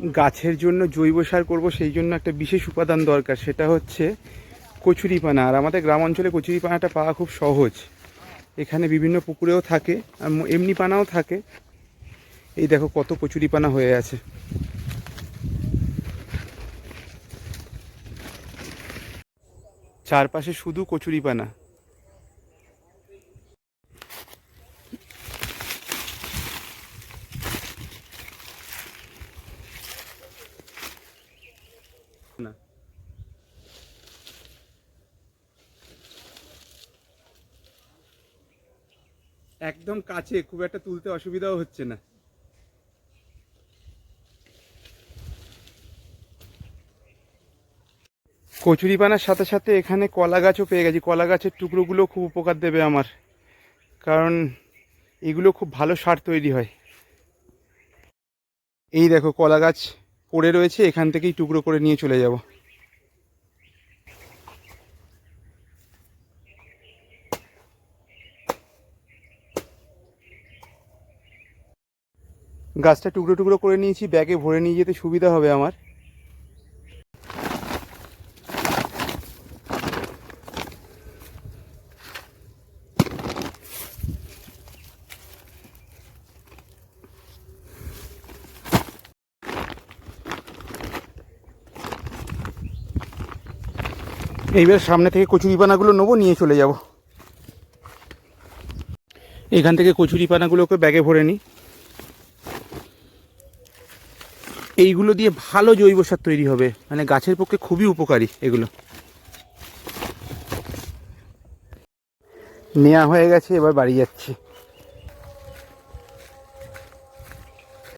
গাছের জন্য জৈব সার করবো, সেই জন্য একটা বিশেষ উপাদান দরকার, সেটা হচ্ছে কচুরিপানা। আর আমাদের গ্রাম অঞ্চলে কচুরিপানাটা পাওয়া খুব সহজ। এখানে বিভিন্ন পুকুরেও থাকে আর এমনি পানাও থাকে। এই দেখো কত কচুরিপানা হয়ে আছে। চারপাশে শুধু কচুরিপানা। না, একদম কাছে, খুব একটা তুলতে অসুবিধাও হচ্ছে না। কচুরিপানার সাথে সাথে এখানে কলা গাছও পেয়ে গেছি। কলা গাছের টুকরোগুলো খুব উপকার দেবে আমার, কারণ এগুলো খুব ভালো সার তৈরি হয়। এই দেখো কলা গাছ পড়ে রয়েছে, এখান থেকেই টুকরো করে নিয়ে চলে যাব। গাছটা টুকরো টুকরো করে নিয়েছি, ব্যাগে ভরে নিয়ে যেতে সুবিধা হবে আমার। এইবার সামনে থেকে কচুরিপানাগুলো নেবো, নিয়ে চলে যাব। এখান থেকে কচুরিপানাগুলোকে ব্যাগে ভরে নিই। এইগুলো দিয়ে ভালো জৈব সার তৈরি হবে, মানে গাছের পক্ষে খুবই উপকারী এগুলো। নেওয়া হয়ে গেছে, এবার বাড়ি যাচ্ছি।